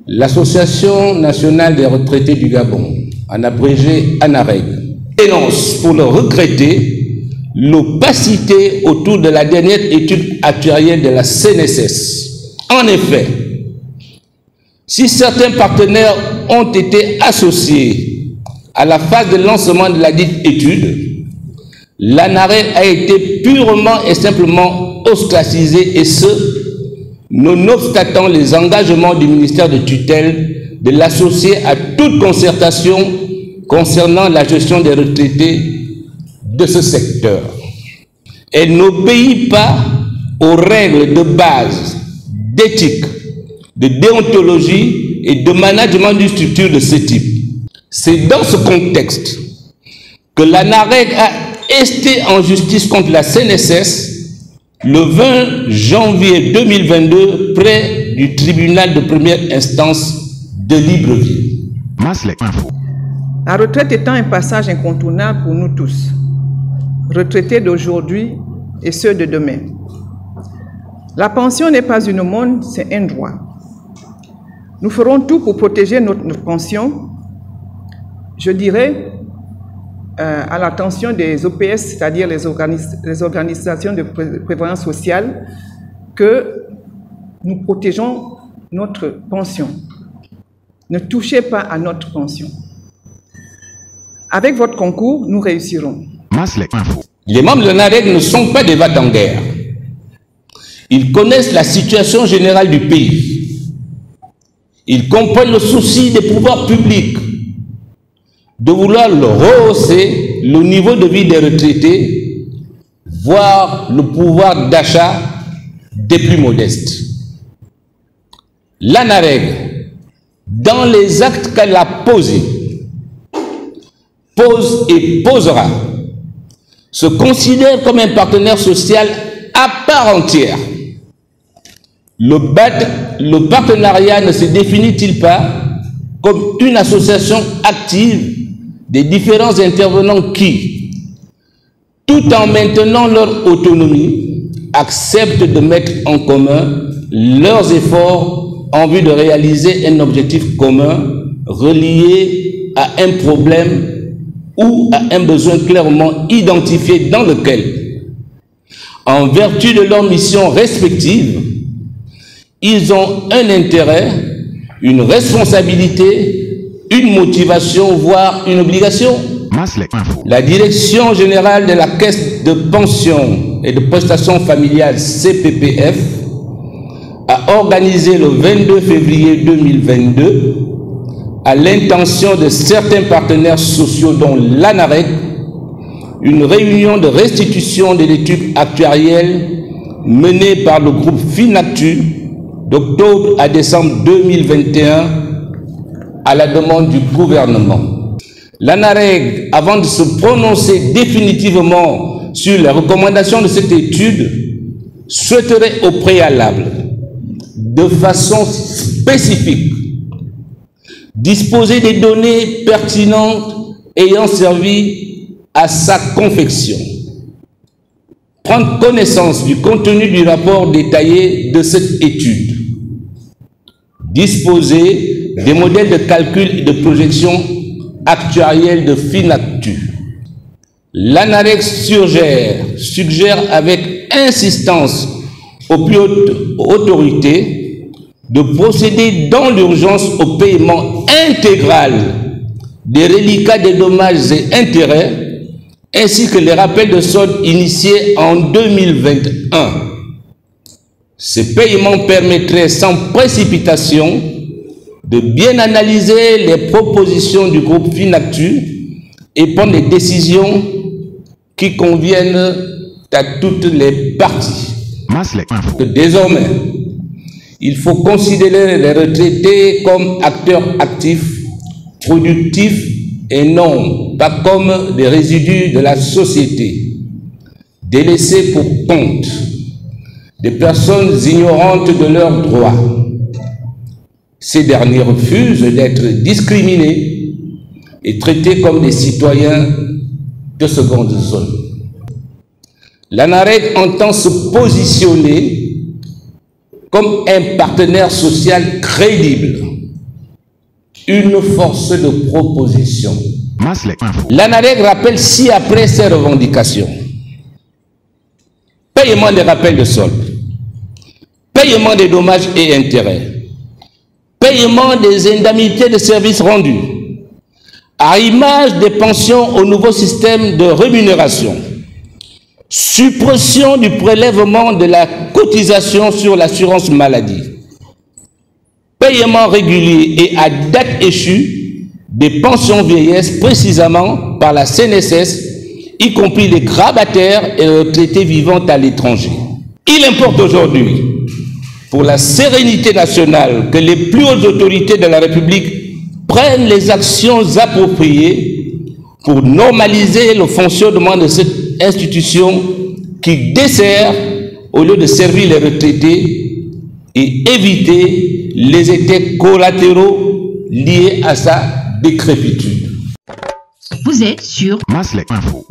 L'Association nationale des retraités du Gabon, en abrégé ANAREG, dénonce pour le regretter l'opacité autour de la dernière étude actuarielle de la CNSS. En effet, si certains partenaires ont été associés à la phase de lancement de la dite étude, l'ANAREG a été purement et simplement ostracisé, et ce, nonobstatant les engagements du ministère de tutelle de l'associer à toute concertation concernant la gestion des retraités de ce secteur. Elle n'obéit pas aux règles de base d'éthique, de déontologie et de management d'une structure de ce type. C'est dans ce contexte que l'ANAREG a esté en justice contre la CNSS le 20 janvier 2022 près du tribunal de première instance de Libreville. La retraite étant un passage incontournable pour nous tous, retraités d'aujourd'hui et ceux de demain. La pension n'est pas une aumône, c'est un droit. Nous ferons tout pour protéger notre pension, je dirais, à l'attention des OPS, c'est-à-dire les organisations de prévoyance sociale, que nous protégeons notre pension. Ne touchez pas à notre pension. Avec votre concours, nous réussirons. Les membres de l'ANAREG ne sont pas des va-t-en-guerre. Ils connaissent la situation générale du pays. Ils comprennent le souci des pouvoirs publics de vouloir rehausser le niveau de vie des retraités, voire le pouvoir d'achat des plus modestes. L'ANAREG, dans les actes qu'elle a posés, pose et posera, se considère comme un partenaire social à part entière. Le partenariat ne se définit-il pas comme une association active des différents intervenants qui, tout en maintenant leur autonomie, acceptent de mettre en commun leurs efforts en vue de réaliser un objectif commun relié à un problème ou à un besoin clairement identifié dans lequel, en vertu de leurs missions respectives, ils ont un intérêt, une responsabilité, une motivation, voire une obligation. La Direction générale de la Caisse de pension et de prestations familiales CPPF a organisé le 22 février 2022, à l'intention de certains partenaires sociaux dont l'ANAREG, une réunion de restitution de l'étude actuarielle menée par le groupe Finactu d'octobre à décembre 2021 à la demande du gouvernement. L'ANAREG, avant de se prononcer définitivement sur les recommandations de cette étude, souhaiterait au préalable, de façon spécifique, disposer des données pertinentes ayant servi à sa confection, prendre connaissance du contenu du rapport détaillé de cette étude, disposer des modèles de calcul et de projection actuarielle de Finactu. L'ANAREG suggère avec insistance aux plus hautes autorités de procéder dans l'urgence au paiement intégral des reliquats des dommages et intérêts, ainsi que les rappels de solde initiés en 2021. Ces paiements permettraient sans précipitation de bien analyser les propositions du groupe Finactu et prendre des décisions qui conviennent à toutes les parties. Désormais, il faut considérer les retraités comme acteurs actifs, productifs et non pas comme des résidus de la société, délaissés pour compte, des personnes ignorantes de leurs droits. Ces derniers refusent d'être discriminés et traités comme des citoyens de seconde zone. L'ANAREG entend se positionner comme un partenaire social crédible, une force de proposition. L'ANADEC rappelle ci-après ses revendications. Paiement des rappels de solde, paiement des dommages et intérêts, paiement des indemnités de services rendus, arrimage des pensions au nouveau système de rémunération, suppression du prélèvement de la cotisation sur l'assurance maladie, paiement régulier et à date échue des pensions vieillesse précisément par la CNSS, y compris les grabataires et les retraités vivant à l'étranger. Il importe aujourd'hui, pour la sérénité nationale, que les plus hautes autorités de la République prennent les actions appropriées pour normaliser le fonctionnement de cette institution qui dessert au lieu de servir les retraités et éviter les effets collatéraux liés à sa décrépitude. Vous êtes sur Maslek Info.